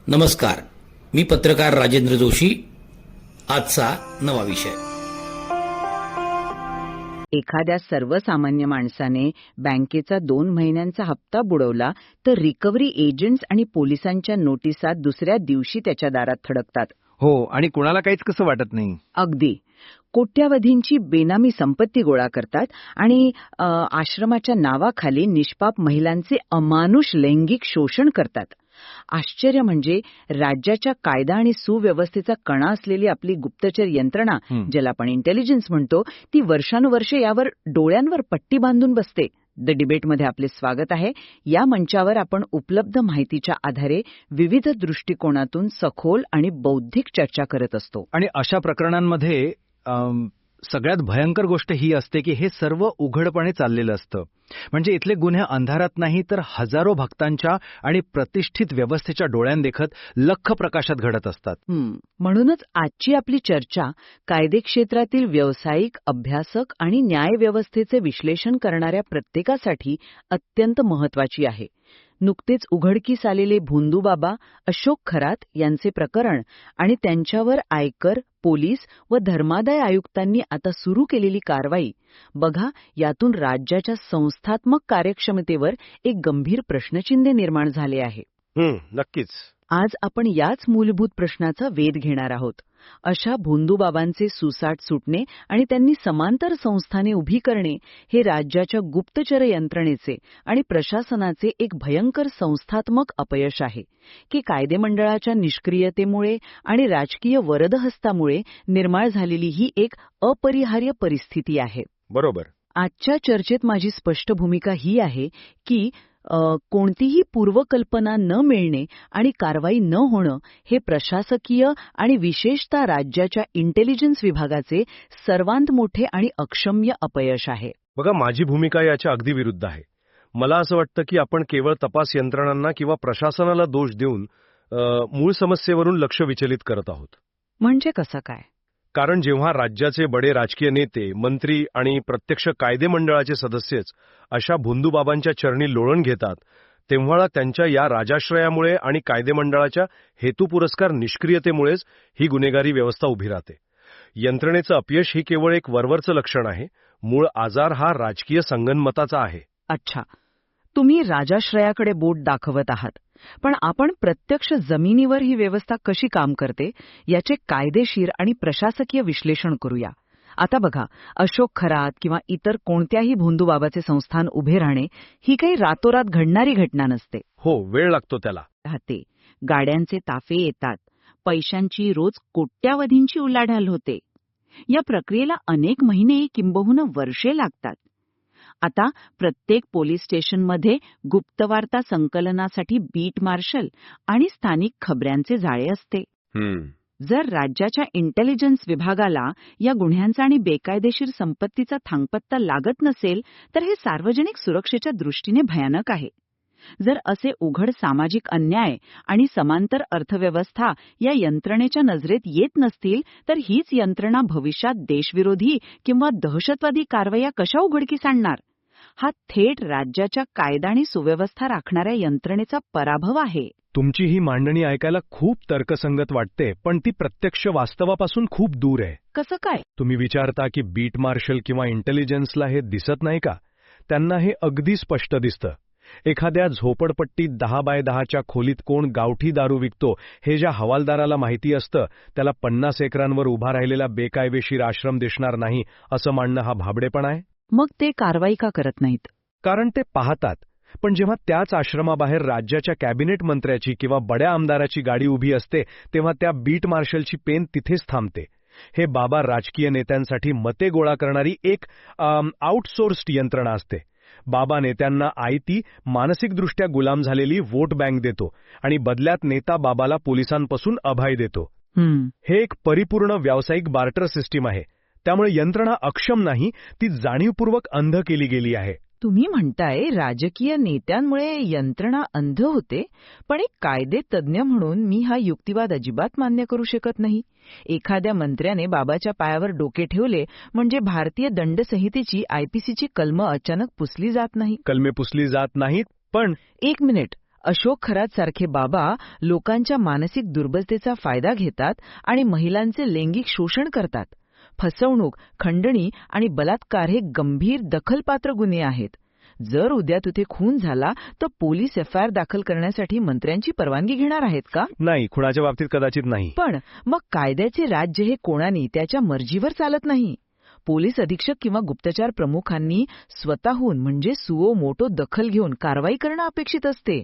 नमस्कार, मी पत्रकार राजेंद्र जोशी. आजचा नवा विषय. एखाद्या सर्वसामान्य माणसाने बँकेचा 2 महिन्यांचा हप्ता बुडवला तर रिकव्हरी एजंट्स आणि पोलिसांच्या नोटिसा दुसऱ्या दिवशी त्याच्या दारात थडकतात. हो, आणि कुणाला काहीच कसं वाटत नाही. अगदी. कोट्यावधींची बेनामी संपत्ती गोळा करतात आणि आश्रमाच्या नावाखाली निष्पाप महिलांचे अमानुष लैंगिक शोषण करतात. आश्चर्य म्हणजे राज्याच्या कायदा आणि सुव्यवस्थेचा कणा असलेली आपली गुप्तचर यंत्रणा, ज्याला आपण इंटेलिजन्स म्हणतो, ती वर्षानुवर्षे यावर डोळ्यांवर पट्टी बांधून बसते. द डिबेटमध्ये आपले स्वागत आहे. या मंचावर आपण उपलब्ध माहितीच्या आधारे विविध दृष्टिकोनातून सखोल आणि बौद्धिक चर्चा करत असतो. आणि अशा प्रकरणांमध्ये सगळ्यात भयंकर गोष्ट ही असते की हे सर्व उघडपणे चाललेलं असतं. म्हणजे इथले गुन्हे अंधारात नाही तर हजारो भक्तांच्या आणि प्रतिष्ठित व्यवस्थेच्या डोळ्यांदेखत लख्ख प्रकाशात घडत असतात. म्हणूनच आजची आपली चर्चा कायदे क्षेत्रातील व्यावसायिक, अभ्यासक आणि न्यायव्यवस्थेचे विश्लेषण करणाऱ्या प्रत्येकासाठी अत्यंत महत्वाची आहे. नुकतेच उघडकीस आलेले भोंदूबाबा अशोक खरात यांचे प्रकरण आणि त्यांच्यावर आयकर, पोलीस व धर्मादाय आयुक्तांनी आता सुरू केलेली कारवाई बघा, यातून राज्याच्या संस्थात्मक कार्यक्षमतेवर एक गंभीर प्रश्नचिन्ह निर्माण झाले आहे. नक्कीच. आज आपण याच मूलभूत प्रश्नाचा वेध घेणार आहोत. अशा भोंदूबाबांचे सुसाट सुटणे आणि त्यांनी समांतर संस्थाने उभी करणे हे राज्याच्या गुप्तचर यंत्रणेचे आणि प्रशासनाचे एक भयंकर संस्थात्मक अपयश आहे की कायदेमंडळाच्या निष्क्रियतेमुळे आणि राजकीय वरदहस्तामुळे निर्माण झालेली ही एक अपरिहार्य परिस्थिती आहे. बरोबर. आजच्या चर्चेत माझी स्पष्ट भूमिका ही आहे की कोणतीही पूर्वकल्पना न मिळणे आणि कारवाई न होणं हे प्रशासकीय आणि विशेषतः राज्याच्या इंटेलिजन्स विभागाचे सर्वांत मोठे आणि अक्षम्य अपयश आहे. बघा, माझी भूमिका याच्या अगदी विरुद्ध आहे. मला असं वाटतं की आपण केवळ तपास यंत्रणांना किंवा प्रशासनाला दोष देऊन मूळ समस्येवरून लक्ष विचलित करत आहोत. म्हणजे कसं काय? कारण जेव्हा राज्याचे बडे राजकीय नेते, मंत्री आणि प्रत्यक्ष कायदेमंडळाचे सदस्यच अशा भोंदूबाबांच्या चरणी लोळण घेतात, तेव्हा त्यांच्या या राजाश्रयामुळे आणि कायदेमंडळाच्या हेतुपुरस्कार निष्क्रियतेमुळेच ही गुन्हेगारी व्यवस्था उभी राहते. यंत्रणेचं अपयश ही केवळ एक वरवरचं लक्षण आहे. मूळ आजार हा राजकीय संगनमताचा आहे. अच्छा, तुम्ही राजाश्रयाकडे बोट दाखवत आहात, पण आपण प्रत्यक्ष जमिनीवर ही व्यवस्था कशी काम करते याचे कायदेशीर आणि प्रशासकीय विश्लेषण करूया. आता बघा, अशोक खरात किंवा इतर कोणत्याही भोंदूबाबाचे संस्थान उभे राहणे ही काही रातोरात घडणारी घटना नसते. हो, वेळ लागतो त्याला. राहते. गाड्यांचे ताफे येतात, पैशांची रोज कोट्यावधींची उलाढाल होते. या प्रक्रियेला अनेक महिने किंबहुना वर्षे लागतात. आता प्रत्येक पोलीस स्टेशनमध्ये गुप्तवार्ता संकलनासाठी बीट मार्शल आणि स्थानिक खबऱ्यांचे जाळे असते. जर राज्याच्या इंटेलिजन्स विभागाला या गुन्ह्यांचा आणि बेकायदेशीर संपत्तीचा थांगपत्ता लागत नसेल तर हे सार्वजनिक सुरक्षेच्या दृष्टीने भयानक आहे. जर असे उघड सामाजिक अन्याय आणि समांतर अर्थव्यवस्था या यंत्रणेच्या नजरेत येत नसतील तर हीच यंत्रणा भविष्यात देशविरोधी किंवा दहशतवादी कारवाया कशा उघडकीस आणणार? हा थेट राज्याच्या कायदा आणि सुव्यवस्था राखणाऱ्या यंत्रणेचा पराभव आहे. तुमची ही मांडणी ऐकायला खूप तर्कसंगत वाटते, पण ती प्रत्यक्ष वास्तवापासून खूप दूर आहे. कसं काय? तुम्ही विचारता की बीट मार्शल किंवा इंटेलिजन्सला हे दिसत नाही का? त्यांना हे अगदी स्पष्ट दिसतं. एखाद्या झोपडपट्टीत 10 बाय 10च्या खोलीत कोण गावठी दारू विकतो हे ज्या हवालदाराला माहिती असतं, त्याला 50 एकरांवर उभा राहिलेला बेकायदेशीर आश्रम दिसणार नाही असं मानणं हा भाबडेपणा आहे. मग ते कारवाई का करत नाहीत? कारण ते पाहतात. पण जेव्हा त्याच आश्रमाबाहेर राज्याच्या कॅबिनेट मंत्र्याची किंवा बड्या आमदाराची गाडी उभी असते तेव्हा त्या बीट मार्शलची पेन तिथेच थांबते. हे बाबा राजकीय नेत्यांसाठी मते गोळा करणारी एक आउटसोर्स्ड यंत्रणा असते. बाबा नेत्यांना आयती, मानसिकदृष्ट्या गुलाम झालेली वोट बँक देतो आणि बदल्यात नेता बाबाला पोलिसांपासून अभय देतो. हे एक परिपूर्ण व्यावसायिक बार्टर सिस्टीम आहे. त्यामुळे यंत्रणा अक्षम नाही, ती जाणीवपूर्वक अंध केली गेली आहे. तुम्ही म्हणताय राजकीय नेत्यांमुळे यंत्रणा अंध होते, पण एक कायदे तज्ज्ञ म्हणून मी हा युक्तिवाद अजिबात मान्य करू शकत नाही. एखाद्या मंत्र्याने बाबाच्या पायावर डोके ठेवले म्हणजे भारतीय दंडसंहितेची आयपीसीची कलमं अचानक पुसली जात नाही. कलमे पुसली जात नाहीत, पण एक मिनिट, अशोक खरात सारखे बाबा लोकांच्या मानसिक दुर्बलतेचा फायदा घेतात आणि महिलांचे लैंगिक शोषण करतात. फसवणूक, खंडणी आणि बलात्कार हे गंभीर दखलपात्र गुन्हे आहेत. जर उद्या तिथे खून झाला तर पोलीस एफआयआर दाखल करण्यासाठी मंत्र्यांची परवानगी घेणार आहेत का? नाही, खुणाच्या बाबतीत कदाचित नाही. पण मग कायद्याचे राज्य हे कोणानी त्याच्या मर्जीवर चालत नाही. पोलीस अधीक्षक किंवा गुप्तचर प्रमुखांनी स्वतःहून म्हणजे सुओ मोटो दखल घेऊन कारवाई करणं अपेक्षित असते.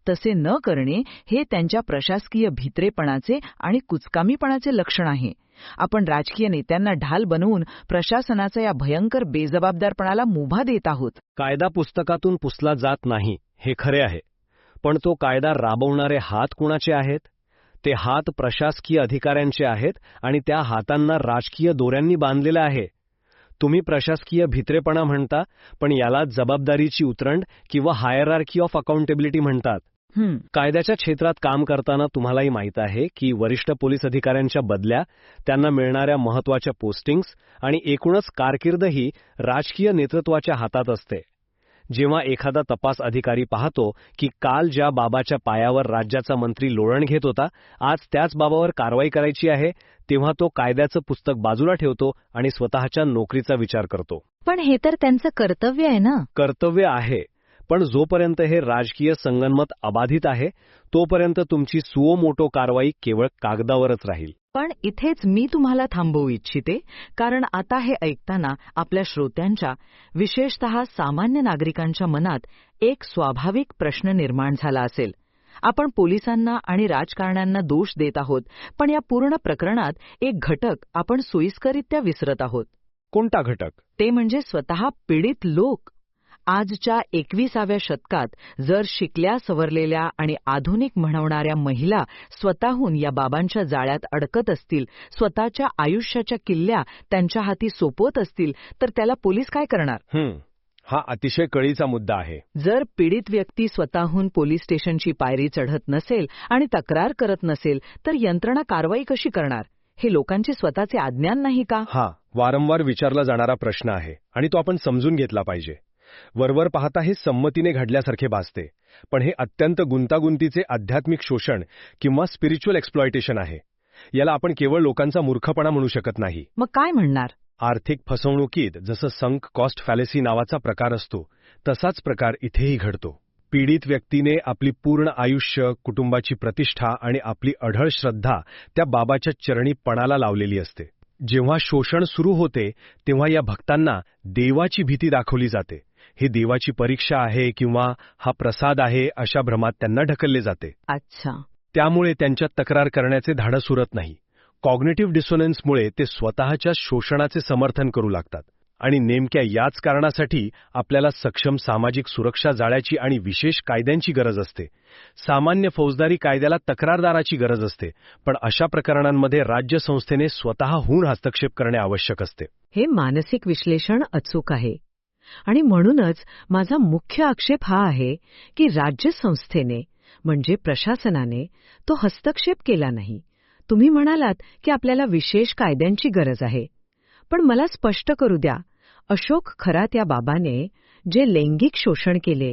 तसे न करणे हे त्यांच्या प्रशासकीय भित्रेपणाचे आणि कुचकामीपणाचे लक्षण आहे. आपण राजकीय नेत्यांना ढाल बनवून प्रशासनाचा या भयंकर बेजबाबदारपणाला मुभा देत आहोत. कायदा पुस्तकातून पुसला जात नाही हे खरे आहे, पण तो कायदा राबवणारे हात कुणाचे आहेत? ते हात प्रशासकीय अधिकाऱ्यांचे आहेत आणि त्या हातांना राजकीय दोऱ्यांनी बांधलेलं आहे. तुम्ही प्रशासकीय भित्रेपणा म्हणता, पण याला जबाबदारीची उतरंड किंवा हायरार्की ऑफ अकाउंटेबिलिटी म्हणतात. कायद्याच्या क्षेत्रात काम करताना तुम्हालाही माहीत आहे की वरिष्ठ पोलीस अधिकाऱ्यांच्या बदल्या, त्यांना मिळणाऱ्या महत्वाच्या पोस्टिंग्स आणि एकूणच कारकीर्दही राजकीय नेतृत्वाच्या हातात असते. जेव्हा एखादा तपास अधिकारी पाहतो की काल ज्या बाबाच्या पायावर राज्याचा मंत्री लोळण घेत होता, आज त्याच बाबावर कारवाई करायची आहे, तेव्हा तो कायद्याचं पुस्तक बाजूला ठेवतो आणि स्वतःच्या नोकरीचा विचार करतो. पण हे तर त्यांचं कर्तव्य आहे ना. कर्तव्य आहे, पण जोपर्यंत हे राजकीय संगनमत अबाधित आहे तोपर्यंत तुमची सुओ मोटो कारवाई केवळ कागदावरच राहील. पण इथेच मी तुम्हाला थांबवू इच्छिते, कारण आता हे ऐकताना आपल्या श्रोत्यांच्या, विशेषतः सामान्य नागरिकांच्या मनात एक स्वाभाविक प्रश्न निर्माण झाला असेल. आपण पोलिसांना आणि राजकारण्यांना दोष देत आहोत, पण या पूर्ण प्रकरणात एक घटक आपण सोयीस्करित्या विसरत आहोत. कोणता घटक? ते म्हणजे स्वतः पीडित लोक. आजच्या 21व्या शतकात जर शिकल्या सवरलेल्या आणि आधुनिक म्हणवणाऱ्या महिला स्वतःहून या बाबांच्या जाळ्यात अडकत असतील, स्वतःच्या आयुष्याच्या किल्ल्या त्यांच्या हाती सोपवत असतील, तर त्याला पोलीस काय करणार? हा अतिशय कळीचा मुद्दा आहे. जर पीडित व्यक्ती स्वतःहून पोलीस स्टेशनची पायरी चढत नसेल आणि तक्रार करत नसेल, तर यंत्रणा कारवाई कशी करणार? हे लोकांचे स्वतःचे अज्ञान नाही का? हा वारंवार विचारला जाणारा प्रश्न आहे आणि तो आपण समजून घेतला पाहिजे. वरवर पाहता हे संमतीने घडल्यासारखे भासते, पण हे अत्यंत गुंतागुंतीचे आध्यात्मिक शोषण किंवा स्पिरिच्युअल एक्सप्लॉयटेशन आहे. याला आपण केवळ लोकांचा मूर्खपणा म्हणू शकत नाही. मग काय म्हणणार? आर्थिक फसवणुकीत जसं संक कॉस्ट फॅलेसी नावाचा प्रकार असतो, तसाच प्रकार इथेही घडतो. पीडित व्यक्तीने आपली पूर्ण आयुष्य, कुटुंबाची प्रतिष्ठा आणि आपली अढळ श्रद्धा त्या बाबाच्या चरणी पणाला लावलेली असते. जेव्हा शोषण सुरू होते तेव्हा या भक्तांना देवाची भीती दाखवली जाते. ही देवाची परीक्षा आहे किंवा हा प्रसाद आहे अशा भ्रमात त्यांना ढकलले जाते. अच्छा. त्यामुळे त्यांच्या तक्रार करण्याचे धाडस उरत नाही. कॉग्निटिव्ह डिसोनन्समुळे ते स्वतःच्या शोषणाचे समर्थन करू लागतात. आणि नेमक्या याच कारणासाठी आपल्याला सक्षम सामाजिक सुरक्षा जाळ्याची आणि विशेष कायद्यांची गरज असते. सामान्य फौजदारी कायद्याला तक्रारदाराची गरज असते, पण अशा प्रकरणांमध्ये राज्य संस्थेने स्वतःहून हस्तक्षेप करणे आवश्यक असते. हे मानसिक विश्लेषण अचूक आहे आणि म्हणूनच माझा मुख्य आक्षेप हा आहे की राज्य संस्थेने म्हणजे प्रशासनाने तो हस्तक्षेप केला नाही. तुम्ही म्हणालात की आपल्याला विशेष कायद्यांची गरज आहे, पण मला स्पष्ट करू द्या, अशोक खरात या बाबाने जे लैंगिक शोषण केले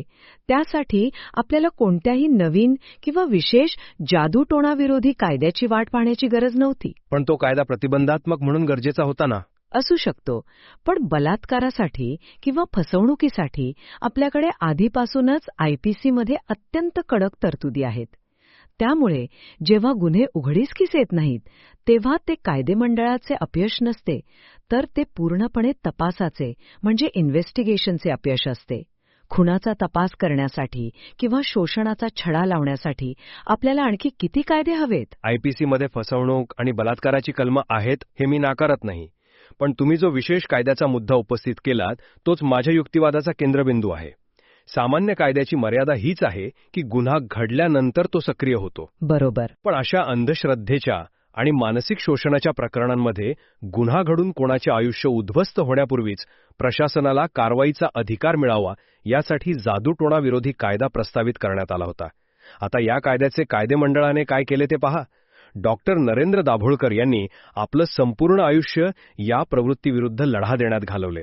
त्यासाठी आपल्याला कोणत्याही नवीन किंवा विशेष जादूटोणाविरोधी कायद्याची वाट पाहण्याची गरज नव्हती. पण तो कायदा प्रतिबंधात्मक म्हणून गरजेचा होता ना? असू शकतो, पण बलात्कारासाठी किंवा फसवणुकीसाठी आपल्याकडे आधीपासूनच आयपीसीमध्ये अत्यंत कडक तरतुदी आहेत. त्यामुळे जेव्हा गुन्हे उघडीस येत नाहीत तेव्हा ते कायदेमंडळाचे अपयश नसते, तर ते पूर्णपणे तपासाचे म्हणजे इन्व्हेस्टिगेशनचे अपयश असते. खुनाचा तपास करण्यासाठी किंवा शोषणाचा छडा लावण्यासाठी आपल्याला आणखी किती कायदे हवेत? आयपीसीमध्ये फसवणूक आणि बलात्काराची कलमं आहेत हे मी नाकारत नाही, पण तुम्ही जो विशेष कायद्याचा मुद्दा उपस्थित केलात तोच माझ्या युक्तिवादाचा केंद्रबिंदू आहे. सामान्य कायद्याची मर्यादा हीच आहे की गुन्हा घडल्यानंतर तो सक्रिय होतो. बरोबर. पण अशा अंधश्रद्धेच्या आणि मानसिक शोषणाच्या प्रकरणांमध्ये गुन्हा घडून कोणाचे आयुष्य उद्ध्वस्त होण्यापूर्वीच प्रशासनाला कारवाईचा अधिकार मिळावा यासाठी जादूटोणाविरोधी कायदा प्रस्तावित करण्यात आला होता. आता या कायद्याचे कायदेमंडळाने काय केले ते पहा. डॉक्टर नरेंद्र दाभोळकर यांनी आपलं संपूर्ण आयुष्य या प्रवृत्तीविरुद्ध लढा देण्यात घालवले.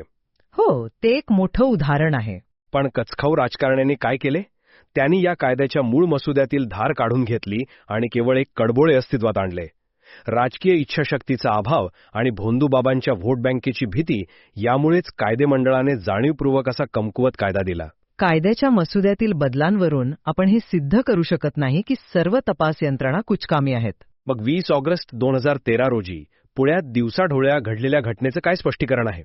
हो, ते एक मोठं उदाहरण आहे. पण कचखाऊ राजकारण्यांनी काय केले? त्यांनी या कायद्याच्या मूळ मसुद्यातील धार काढून घेतली आणि केवळ एक कडबोळे अस्तित्वात आणले. राजकीय इच्छाशक्तीचा अभाव आणि भोंदूबाबांच्या व्होट बँकेची भीती यामुळेच कायदेमंडळाने जाणीवपूर्वक असा कमकुवत कायदा दिला. कायद्याच्या मसुद्यातील बदलांवरून आपण हे सिद्ध करू शकत नाही की सर्व तपास यंत्रणा कुचकामी आहेत. मग 20 ऑगस्ट 2013 रोजी पुण्यात दिवसाढोळ्या घडलेल्या घटनेचं काय स्पष्टीकरण आहे?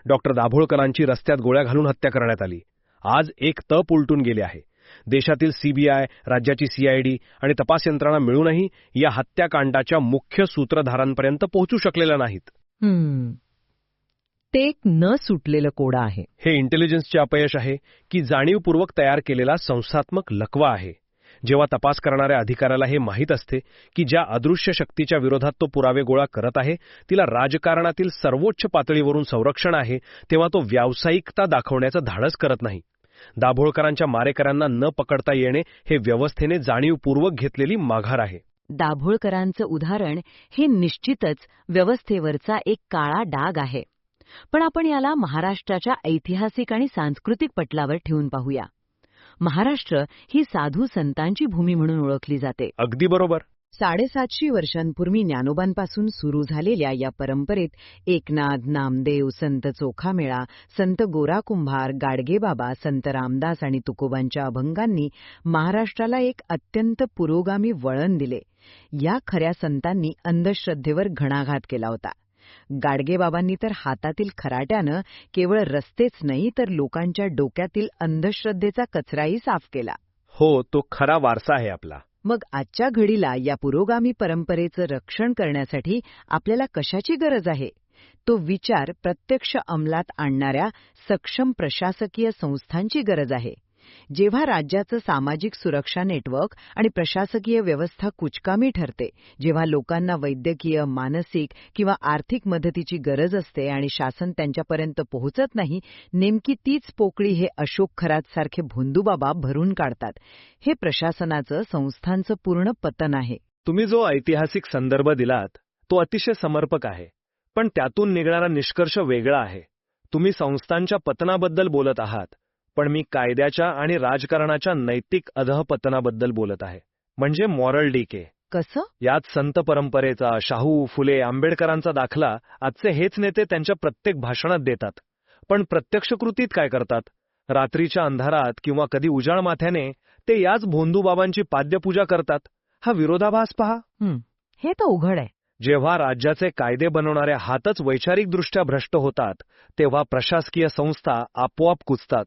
डॉक्टर दाभोळकरांची रस्त्यात गोळ्या घालून हत्या करण्यात आली. आज एक तप उलटून गेले आहे. देशातील सीबीआय, राज्याची सीआयडी आणि तपास यंत्रणा मिळूनही या हत्याकांडाच्या मुख्य सूत्रधारांपर्यंत पोहोचू शकलेल्या नाहीत. ते एक न सुटलेलं कोडा आहे. हे इंटेलिजन्सचे अपयश आहे की जाणीवपूर्वक तयार केलेला संस्थात्मक लकवा आहे? जेव्हा तपास करणाऱ्या अधिकाऱ्याला हे माहीत असते की ज्या अदृश्य शक्तीच्या विरोधात तो पुरावे गोळा करत आहे तिला राजकारणातील सर्वोच्च पातळीवरून संरक्षण आहे, तेव्हा तो व्यावसायिकता दाखवण्याचं धाडस करत नाही. दाभोळकरांच्या मारेकऱ्यांना न पकडता येणे हे व्यवस्थेने जाणीवपूर्वक घेतलेली माघार आहे. दाभोळकरांचं उदाहरण हे निश्चितच व्यवस्थेवरचा एक काळा डाग आहे. पण आपण याला महाराष्ट्राच्या ऐतिहासिक आणि सांस्कृतिक पटलावर ठेवून पाहूया. महाराष्ट्र ही साधू संतांची भूमी म्हणून ओळखली जाते. अगदी बरोबर. 750 वर्षांपूर्वी ज्ञानोबांपासून सुरू झालेल्या या परंपरेत एकनाथ, नामदेव, संत चोखामेळा, संत गोरा कुंभार, गाडगेबाबा, संत रामदास आणि तुकोबांच्या अभंगांनी महाराष्ट्राला एक अत्यंत पुरोगामी वळण दिले. या खऱ्या संतांनी अंधश्रद्धेवर घणाघात केला होता. गाडगेबाबांनी तर हातातील खराट्यानं केवळ रस्तेच नाही तर लोकांच्या डोक्यातील अंधश्रद्धेचा कचराही साफ केला. हो, तो खरा वारसा आहे आपला. मग आजच्या घडीला या पुरोगामी परंपरेचं रक्षण करण्यासाठी आपल्याला कशाची गरज आहे? तो विचार प्रत्यक्ष अंमलात आणणाऱ्या सक्षम प्रशासकीय संस्थांची गरज आहे. जेव्हा राज्याचं सामाजिक सुरक्षा नेटवर्क आणि प्रशासकीय व्यवस्था कुचकामी ठरते, जेव्हा लोकांना वैद्यकीय, मानसिक किंवा आर्थिक मदतीची गरज असते आणि शासन त्यांच्यापर्यंत पोहोचत नाही, नेमकी तीच पोकळी हे अशोक खरातसारखे भोंदूबाबा भरून काढतात. हे प्रशासनाचं, संस्थांचं पूर्ण पतन आहे. तुम्ही जो ऐतिहासिक संदर्भ दिलात तो अतिशय समर्पक आहे, पण त्यातून निघणारा निष्कर्ष वेगळा आहे. तुम्ही संस्थांच्या पतनाबद्दल बोलत आहात, पण मी कायद्याच्या आणि राजकारणाच्या नैतिक अधःपतनाबद्दल बोलत आहे, म्हणजे मॉरल डिके. कसं? यात संत परंपरेचा, शाहू, फुले, आंबेडकरांचा दाखला आजचे हेच नेते त्यांच्या प्रत्येक भाषणात देतात. पण प्रत्यक्ष कृतीत काय करतात? रात्रीच्या अंधारात किंवा कधी उजाळ माथ्याने ते याच भोंदूबाबांची पाद्यपूजा करतात. हा विरोधाभास पहा. हे तर उघड आहे. जेव्हा राज्याचे कायदे बनवणाऱ्या हातच वैचारिकदृष्ट्या भ्रष्ट होतात तेव्हा प्रशासकीय संस्था आपोआप कुचतात.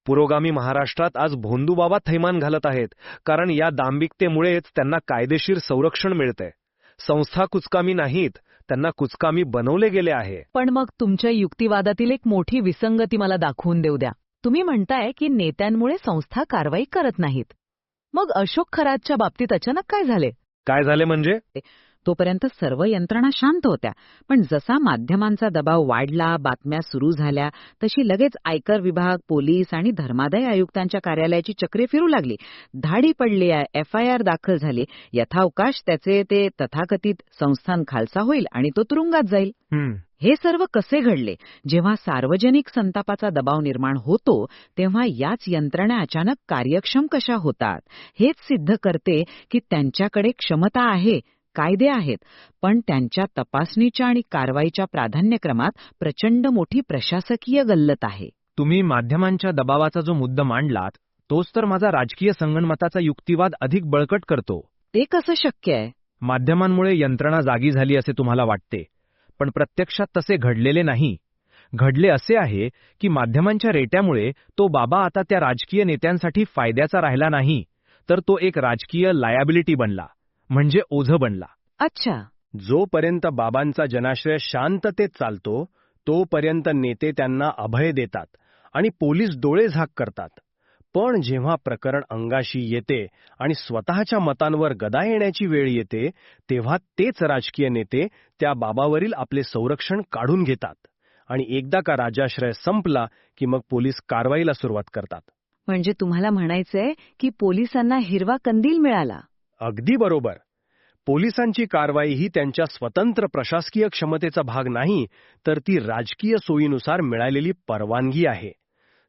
पुरोगामी महाराष्ट्रात आज भोंदूबाबा थैमान घालत आहेत, कारण या दांभिकतेमुळेच त्यांना कायदेशीर संरक्षण मिळते. संस्था कुचकामी नाहीत, त्यांना कुचकामी बनवले गेले आहे. पण मग तुमच्या युक्तिवादातील एक मोठी विसंगती मला दाखवून देऊ द्या. तुम्ही म्हणताय की नेत्यांमुळे संस्था कारवाई करत नाहीत. मग अशोक खरातच्या बाबतीत अचानक काय झाले? काय झाले म्हणजे? तोपर्यंत सर्व यंत्रणा शांत होत्या, पण जसा माध्यमांचा दबाव वाढला, बातम्या सुरू झाल्या, तशी लगेच आयकर विभाग, पोलीस आणि धर्मादाय आयुक्तांच्या कार्यालयाची चक्रे फिरू लागली. धाडी पडली, FIR दाखल झाली. यथावकाश त्याचे ते तथाकथित संस्थान खालसा होईल आणि तो तुरुंगात जाईल. हे सर्व कसे घडले? जेव्हा सार्वजनिक संतापाचा दबाव निर्माण होतो तेव्हा याच यंत्रणा अचानक कार्यक्षम कशा होतात? हेच सिद्ध करते की त्यांच्याकडे क्षमता आहे, कायदे आहेत, पण त्यांच्या तपासणीच्या आणि कारवाईच्या प्राधान्यक्रमात प्रचंड मोठी प्रशासकीय गल्लत आहे. तुम्ही माध्यमांच्या दबावाचा जो मुद्दा मांडलात तोच तर माझा राजकीय संगणमताचा युक्तिवाद अधिक बळकट करतो. ते कसं शक्य आहे? माध्यमांमुळे यंत्रणा जागी झाली असे तुम्हाला वाटते, पण प्रत्यक्षात तसे घडलेले नाही. घडले असे आहे की माध्यमांच्या रेट्यामुळे तो बाबा आता त्या राजकीय नेत्यांसाठी फायद्याचा राहिला नाही, तर तो एक राजकीय लायबिलिटी बनला, म्हणजे ओझं बनला. अच्छा. जोपर्यंत बाबांचा जनाश्रय शांततेत चालतो तोपर्यंत नेते त्यांना अभय देतात आणि पोलीस डोळेझाक करतात. पण जेव्हा प्रकरण अंगाशी येते आणि स्वतःच्या मतांवर गदा येण्याची वेळ येते तेव्हा तेच राजकीय नेते त्या बाबावरील आपले संरक्षण काढून घेतात आणि एकदा का राजाश्रय संपला की मग पोलीस कारवाईला सुरुवात करतात. म्हणजे तुम्हाला म्हणायचंय की पोलिसांना हिरवा कंदील मिळाला? अगदी बरोबर. पोलिसांची कारवाई ही त्यांच्या स्वतंत्र प्रशासकीय क्षमतेचा भाग नाही, तर ती राजकीय सोयीनुसार मिळालेली परवानगी आहे.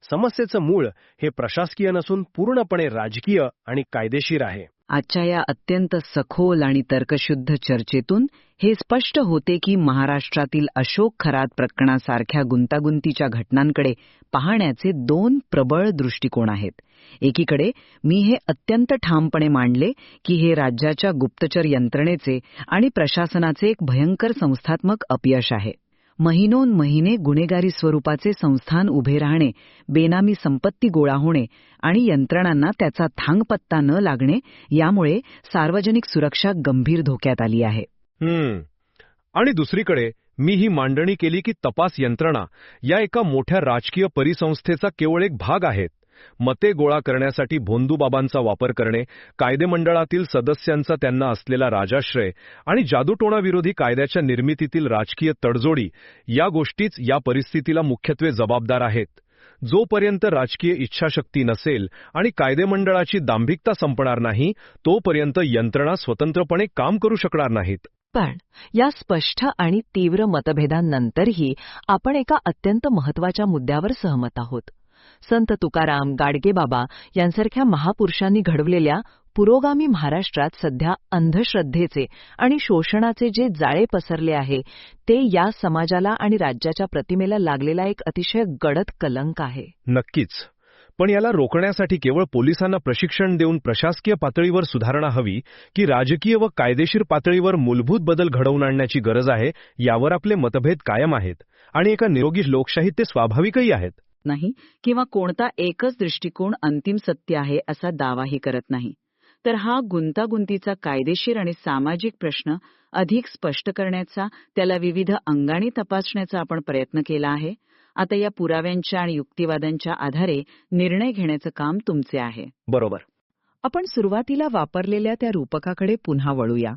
समस्येचं मूळ हे प्रशासकीय नसून पूर्णपणे राजकीय आणि कायदेशीर आहे. आजच्या या अत्यंत सखोल आणि तर्कशुद्ध चर्चेतून हे स्पष्ट होते की महाराष्ट्रातील अशोक खरात प्रकरणासारख्या गुंतागुंतीच्या घटनांकडे पाहण्याचे दोन प्रबळ दृष्टिकोन आहेत. एकीकडे मी हे अत्यंत ठामपणे मांडले की हे राज्याच्या गुप्तचर यंत्रणेचे आणि प्रशासनाचे एक भयंकर संस्थात्मक अपयश आहे. महिनोन्महिने गुन्हेगारी स्वरूपाचे संस्थान उभे राहणे, बेनामी संपत्ती गोळा होणे आणि यंत्रणांना त्याचा थांगपत्ता न लागणे यामुळे सार्वजनिक सुरक्षा गंभीर धोक्यात आली आहे. आणि दुसरीकडे मी ही मांडणी केली की तपास यंत्रणा या एका मोठ्या राजकीय परिसंस्थेचा केवळ एक भाग आहेत. मते गोळा करण्यासाठी भोंदूबाबांचा वापर करणे, कायदेमंडळातील सदस्यांचा त्यांना असलेला राजाश्रय आणि जादूटोणाविरोधी कायद्याच्या निर्मितीतील राजकीय तडजोडी या गोष्टीच या परिस्थितीला मुख्यत्वे जबाबदार आहेत. जोपर्यंत राजकीय इच्छाशक्ती नसेल आणि कायदेमंडळाची दांभिकता संपणार नाही तोपर्यंत यंत्रणा स्वतंत्रपणे काम करू शकणार नाहीत. पण या स्पष्ट आणि तीव्र मतभेदांनंतरही आपण एका अत्यंत महत्वाच्या मुद्द्यावर सहमत आहोत. संत तुकाराम, गाडगेबाबा यांसारख्या महापुरुषांनी घडवलेल्या पुरोगामी महाराष्ट्रात सध्या अंधश्रद्धेचे आणि शोषणाचे जे जाळे पसरले आहे ते या समाजाला आणि राज्याच्या प्रतिमेला लागलेला एक अतिशय गडद कलंक आहे. नक्कीच. पण याला रोखण्यासाठी केवळ पोलिसांना प्रशिक्षण देऊन प्रशासकीय पातळीवर सुधारणा हवी की राजकीय व कायदेशीर पातळीवर मूलभूत बदल घडवून आणण्याची गरज आहे यावर आपले मतभेद कायम आहेत आणि एका निरोगी लोकशाहीत ते स्वाभाविकही आहेत. नाही किंवा कोणता एकच दृष्टिकोन अंतिम सत्य आहे असा दावाही करत नाही. तर हा गुंतागुंतीचा कायदेशीर आणि सामाजिक प्रश्न अधिक स्पष्ट करण्याचा, त्याला विविध अंगाने तपासण्याचा आपण प्रयत्न केला आहे. आता या पुराव्यांच्या आणि युक्तिवादांच्या आधारे निर्णय घेण्याचं काम तुमचे आहे. बरोबर. आपण सुरुवातीला वापरलेल्या त्या रूपकाकडे पुन्हा वळूया.